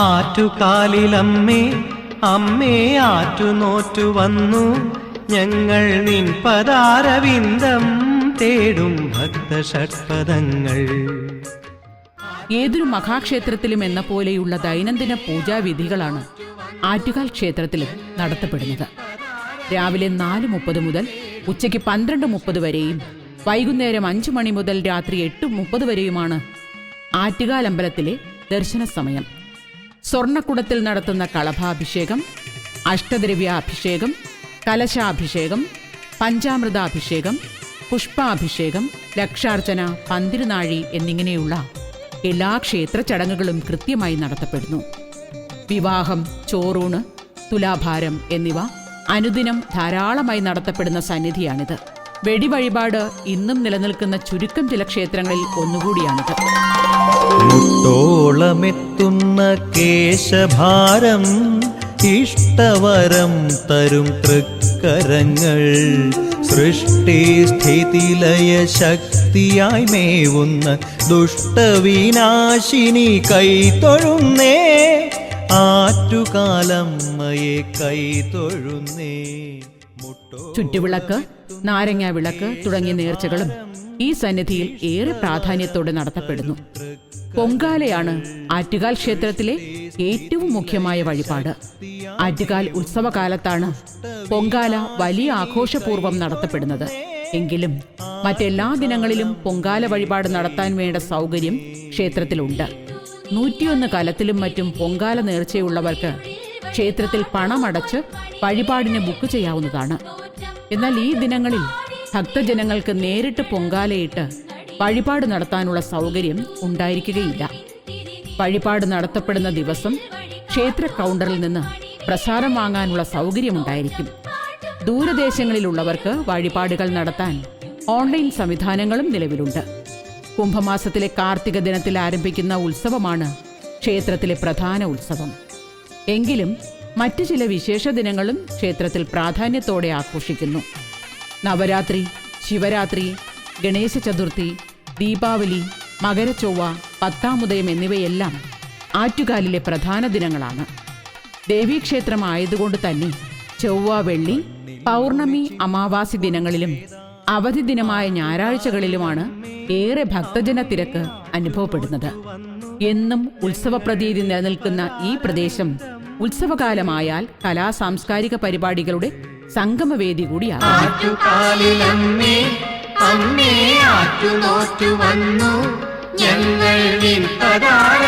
ആറ്റുകാലിലമ്മേ അമ്മേ ആറ്റുനോറ്റു വന്നു ഞങ്ങൾ നിൻ പദാരവിന്ദം തേടും ഭക്തഷഡ്പദങ്ങൾ. ഏതൊരു മഹാക്ഷേത്രത്തിലും എന്ന പോലെയുള്ള ദൈനംദിന പൂജാവിധികളാണ് ആറ്റുകാൽ ക്ഷേത്രത്തിലും നടത്തപ്പെടുന്നത്. രാവിലെ 4:30 മുതൽ ഉച്ചയ്ക്ക് 12:30 വരെയും വൈകുന്നേരം 5 മണി മുതൽ രാത്രി 8:30 വരെയുമാണ് ആറ്റുകാൽ അമ്പലത്തിലെ ദർശന സമയം. സ്വർണ്ണക്കുടത്തിൽ നടത്തുന്ന കളഭാഭിഷേകം, അഷ്ടദ്രവ്യാഭിഷേകം, കലശാഭിഷേകം, പഞ്ചാമൃതാഭിഷേകം, പുഷ്പാഭിഷേകം, ലക്ഷാർച്ചന, പന്തിരുനാഴി എന്നിങ്ങനെയുള്ള എല്ലാ ക്ഷേത്ര ചടങ്ങുകളും കൃത്യമായി നടത്തപ്പെടുന്നു. വിവാഹം, ചോറൂണ്, തുലാഭാരം എന്നിവ അനുദിനം ധാരാളമായി നടത്തപ്പെടുന്ന സന്നിധിയാണിത്. വെടിവഴിപാട് ഇന്നും നിലനിൽക്കുന്ന ചുരുക്കം ചില ക്ഷേത്രങ്ങളിൽ ഒന്നുകൂടിയാണിത്. മുട്ടോളമെത്തുന്ന കേശഭാരം ഇഷ്ടവരം തരും തൃക്കരങ്ങൾ, സൃഷ്ടിസ്ഥിതിലയ ശക്തിയായി മേവുന്ന ദുഷ്ടവിനാശിനി കൈതൊഴുന്നേ, ആറ്റുകാലമ്മയെ കൈതൊഴുന്നേ. ചുറ്റുവിളക്ക്, നാരങ്ങ വിളക്ക് തുടങ്ങിയ നേർച്ചകളും ഈ സന്നിധിയിൽ ഏറെ പ്രാധാന്യത്തോടെ നടത്തപ്പെടുന്നു. പൊങ്കാലയാണ് ആറ്റുകാൽ ക്ഷേത്രത്തിലെ ഏറ്റവും മുഖ്യമായ വഴിപാട്. ആറ്റുകാൽ ഉത്സവകാലത്താണ് പൊങ്കാല വലിയ ആഘോഷപൂർവ്വം നടത്തപ്പെടുന്നത്. എങ്കിലും മറ്റെല്ലാ ദിനങ്ങളിലും പൊങ്കാല വഴിപാട് നടത്താൻ വേണ്ട സൗകര്യം ക്ഷേത്രത്തിലുണ്ട്. 101 കലത്തിലും മറ്റും പൊങ്കാല നേർച്ചയുള്ളവർക്ക് ക്ഷേത്രത്തിൽ പണമടച്ച് വഴിപാടിന് ബുക്ക് ചെയ്യാവുന്നതാണ്. എന്നാൽ ഈ ദിനങ്ങളിൽ ഭക്തജനങ്ങൾക്ക് നേരിട്ട് പൊങ്കാലയിട്ട് വഴിപാട് നടത്താനുള്ള സൗകര്യം ഉണ്ടായിരിക്കുകയില്ല. വഴിപാട് നടത്തപ്പെടുന്ന ദിവസം ക്ഷേത്ര കൗണ്ടറിൽ നിന്ന് പ്രസാദം വാങ്ങാനുള്ള സൗകര്യമുണ്ടായിരിക്കും. ദൂരദേശങ്ങളിലുള്ളവർക്ക് വഴിപാടുകൾ നടത്താൻ ഓൺലൈൻ സംവിധാനങ്ങളും നിലവിലുണ്ട്. കുംഭമാസത്തിലെ കാർത്തിക ദിനത്തിൽ ആരംഭിക്കുന്ന ഉത്സവമാണ് ക്ഷേത്രത്തിലെ പ്രധാന ഉത്സവം. എങ്കിലും മറ്റു ചില വിശേഷ ദിനങ്ങളും ക്ഷേത്രത്തിൽ പ്രാധാന്യത്തോടെ ആഘോഷിക്കുന്നു. നവരാത്രി, ശിവരാത്രി, ഗണേശ ചതുർത്ഥി, ദീപാവലി, മകരച്ചൊവ്വ, 10-ാം ഉദയം എന്നിവയെല്ലാം ആറ്റുകാലിലെ പ്രധാന ദിനങ്ങളാണ്. ദേവീക്ഷേത്രമായതുകൊണ്ട് തന്നെ ചൊവ്വ, വെള്ളി, പൗർണമി, അമാവാസി ദിനങ്ങളിലും അവധി ദിനമായ ഞായറാഴ്ചകളിലുമാണ് ഏറെ ഭക്തജന തിരക്ക് അനുഭവപ്പെടുന്നത്. എന്നും ഉത്സവപ്രതീതി നിലനിൽക്കുന്ന ഈ പ്രദേശം ഉത്സവകാലമായാൽ കലാ സാംസ്കാരിക പരിപാടികളുടെ സംഗമവേദി കൂടിയാണ്. ആറ്റുകാലിലമ്മേ അമ്മേ ആറ്റുനോറ്റു വന്നു ഞങ്ങൾ നിൻ പദാര